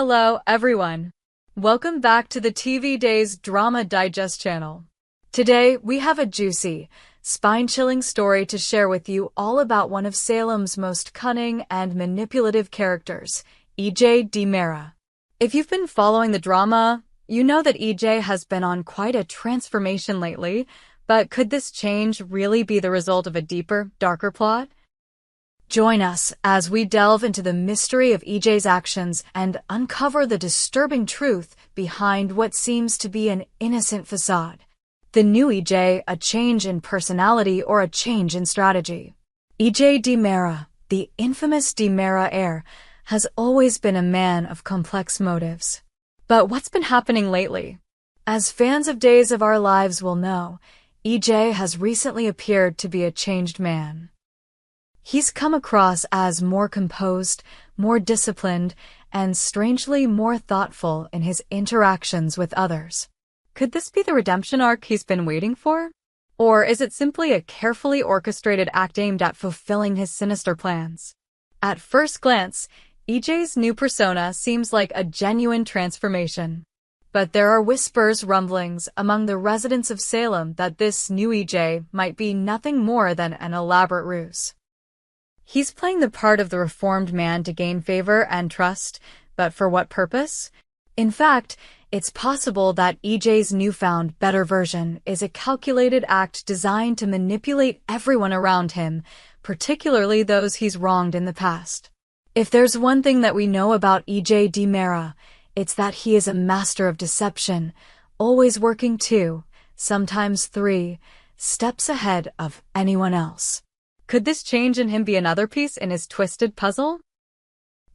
Hello, everyone. Welcome back to the TV Days Drama Digest channel. Today, we have a juicy, spine-chilling story to share with you all about one of Salem's most cunning and manipulative characters, EJ DiMera. If you've been following the drama, you know that EJ has been on quite a transformation lately, but could this change really be the result of a deeper, darker plot? Join us as we delve into the mystery of EJ's actions and uncover the disturbing truth behind what seems to be an innocent facade. The new EJ, a change in personality or a change in strategy. EJ DiMera, the infamous DiMera heir, has always been a man of complex motives. But what's been happening lately? As fans of Days of Our Lives will know, EJ has recently appeared to be a changed man. He's come across as more composed, more disciplined, and strangely more thoughtful in his interactions with others. Could this be the redemption arc he's been waiting for? Or is it simply a carefully orchestrated act aimed at fulfilling his sinister plans? At first glance, EJ's new persona seems like a genuine transformation. But there are whispers, rumblings among the residents of Salem that this new EJ might be nothing more than an elaborate ruse. He's playing the part of the reformed man to gain favor and trust, but for what purpose? In fact, it's possible that EJ's newfound better version is a calculated act designed to manipulate everyone around him, particularly those he's wronged in the past. If there's one thing that we know about EJ DiMera, it's that he is a master of deception, always working 2, sometimes 3, steps ahead of anyone else. Could this change in him be another piece in his twisted puzzle?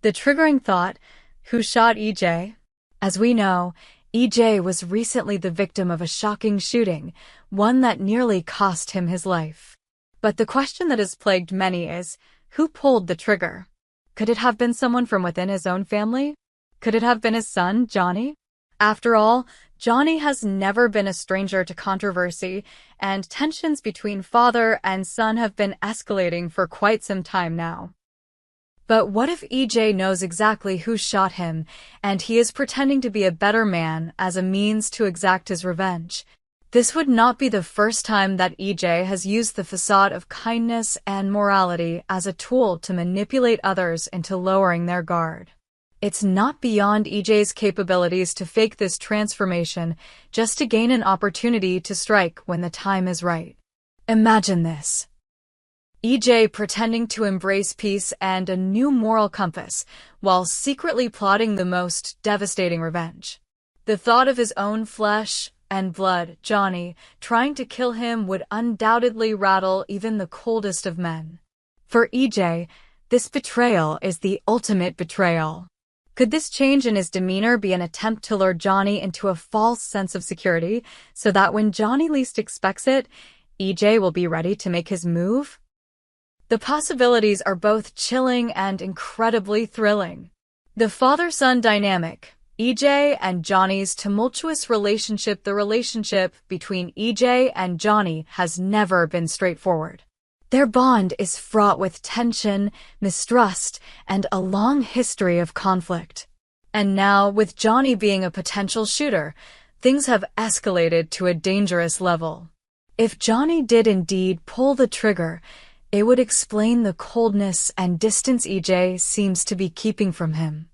The triggering thought, who shot EJ? As we know, EJ was recently the victim of a shocking shooting, one that nearly cost him his life. But the question that has plagued many is, who pulled the trigger? Could it have been someone from within his own family? Could it have been his son, Johnny? After all, Johnny has never been a stranger to controversy, and tensions between father and son have been escalating for quite some time now. But what if EJ knows exactly who shot him, and he is pretending to be a better man as a means to exact his revenge? This would not be the first time that EJ has used the facade of kindness and morality as a tool to manipulate others into lowering their guard. It's not beyond EJ's capabilities to fake this transformation just to gain an opportunity to strike when the time is right. Imagine this. EJ pretending to embrace peace and a new moral compass while secretly plotting the most devastating revenge. The thought of his own flesh and blood, Johnny, trying to kill him would undoubtedly rattle even the coldest of men. For EJ, this betrayal is the ultimate betrayal. Could this change in his demeanor be an attempt to lure Johnny into a false sense of security so that when Johnny least expects it, EJ will be ready to make his move? The possibilities are both chilling and incredibly thrilling. The father-son dynamic, EJ and Johnny's tumultuous relationship. The relationship between EJ and Johnny has never been straightforward. Their bond is fraught with tension, mistrust, and a long history of conflict. And now, with Johnny being a potential shooter, things have escalated to a dangerous level. If Johnny did indeed pull the trigger, it would explain the coldness and distance EJ seems to be keeping from him.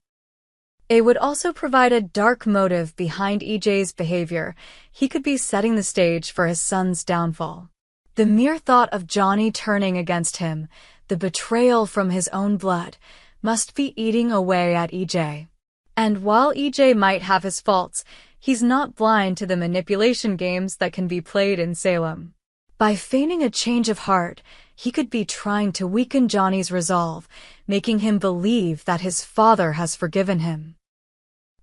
It would also provide a dark motive behind EJ's behavior. He could be setting the stage for his son's downfall. The mere thought of Johnny turning against him, the betrayal from his own blood, must be eating away at EJ. And while EJ might have his faults, he's not blind to the manipulation games that can be played in Salem. By feigning a change of heart, he could be trying to weaken Johnny's resolve, making him believe that his father has forgiven him.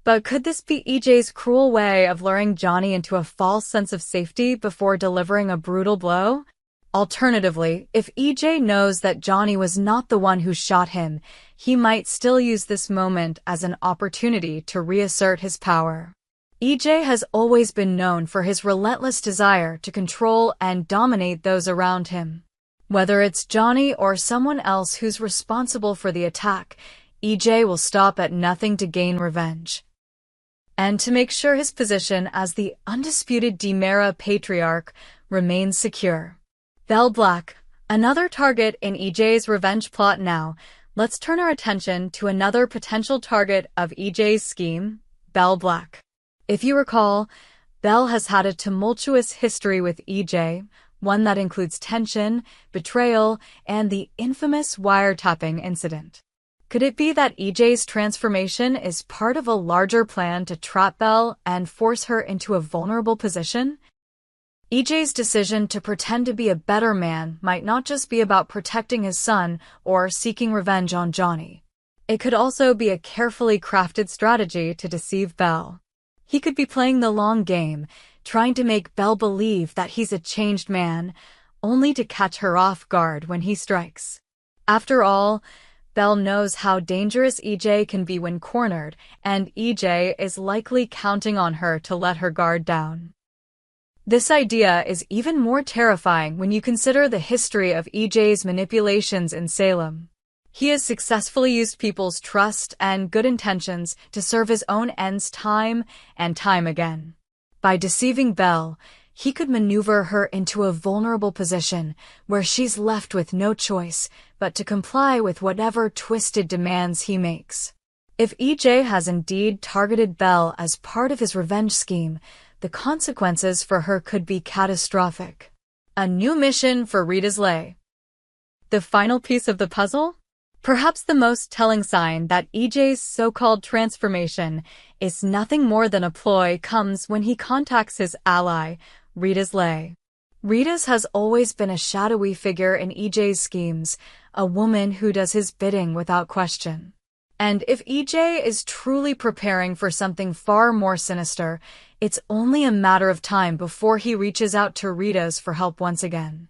But could this be EJ's cruel way of luring Johnny into a false sense of safety before delivering a brutal blow? Alternatively, if EJ knows that Johnny was not the one who shot him, he might still use this moment as an opportunity to reassert his power. EJ has always been known for his relentless desire to control and dominate those around him. Whether it's Johnny or someone else who's responsible for the attack, EJ will stop at nothing to gain revenge. And to make sure his position as the undisputed Dymera patriarch remains secure. Belle Black, another target in EJ's revenge plot. Now, let's turn our attention to another potential target of EJ's scheme, Belle Black. If you recall, Belle has had a tumultuous history with EJ, one that includes tension, betrayal, and the infamous wiretapping incident. Could it be that EJ's transformation is part of a larger plan to trap Belle and force her into a vulnerable position? EJ's decision to pretend to be a better man might not just be about protecting his son or seeking revenge on Johnny. It could also be a carefully crafted strategy to deceive Belle. He could be playing the long game, trying to make Belle believe that he's a changed man, only to catch her off guard when he strikes. After all, Belle knows how dangerous EJ can be when cornered, and EJ is likely counting on her to let her guard down. This idea is even more terrifying when you consider the history of EJ's manipulations in Salem. He has successfully used people's trust and good intentions to serve his own ends time and time again. By deceiving Belle, he could maneuver her into a vulnerable position where she's left with no choice but to comply with whatever twisted demands he makes. If EJ has indeed targeted Belle as part of his revenge scheme, the consequences for her could be catastrophic. A new mission for Ritas Lay. The final piece of the puzzle? Perhaps the most telling sign that EJ's so-called transformation is nothing more than a ploy comes when he contacts his ally, Ritas Lay. Ritas has always been a shadowy figure in EJ's schemes, a woman who does his bidding without question. And if EJ is truly preparing for something far more sinister, it's only a matter of time before he reaches out to Ritas for help once again.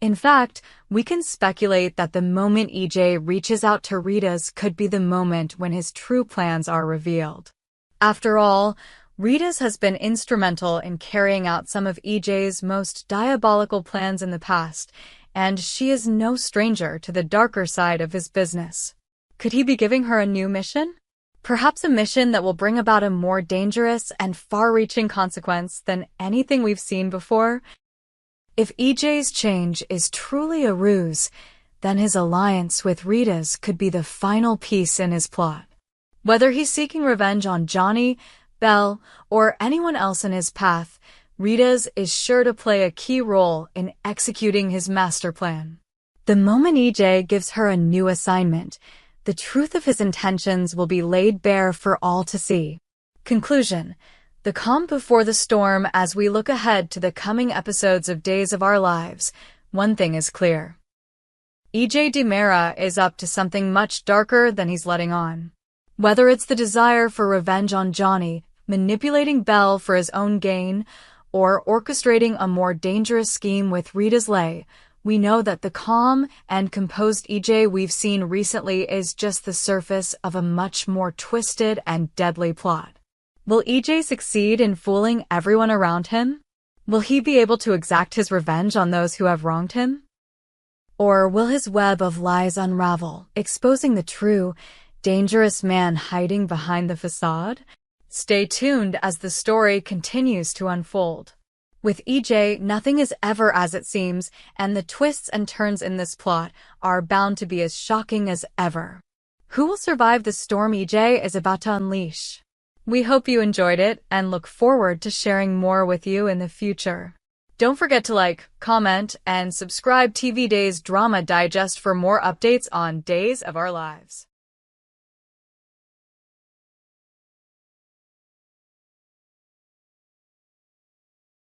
In fact, we can speculate that the moment EJ reaches out to Ritas could be the moment when his true plans are revealed. After all, Ritas has been instrumental in carrying out some of EJ's most diabolical plans in the past, and she is no stranger to the darker side of his business. Could he be giving her a new mission? Perhaps a mission that will bring about a more dangerous and far-reaching consequence than anything we've seen before? If EJ's change is truly a ruse, then his alliance with Ritas could be the final piece in his plot. Whether he's seeking revenge on Johnny, Belle, or anyone else in his path, Ritas is sure to play a key role in executing his master plan. The moment EJ gives her a new assignment, the truth of his intentions will be laid bare for all to see. Conclusion: the calm before the storm. As we look ahead to the coming episodes of Days of Our Lives, one thing is clear. EJ Dymera is up to something much darker than he's letting on. Whether it's the desire for revenge on Johnny, manipulating Belle for his own gain, or orchestrating a more dangerous scheme with Ritas Lay, we know that the calm and composed EJ we've seen recently is just the surface of a much more twisted and deadly plot. Will EJ succeed in fooling everyone around him? Will he be able to exact his revenge on those who have wronged him? Or will his web of lies unravel, exposing the true, dangerous man hiding behind the facade? Stay tuned as the story continues to unfold. With EJ, nothing is ever as it seems, and the twists and turns in this plot are bound to be as shocking as ever. Who will survive the storm EJ is about to unleash? We hope you enjoyed it and look forward to sharing more with you in the future. Don't forget to like, comment, and subscribe TV Days Drama Digest for more updates on Days of Our Lives.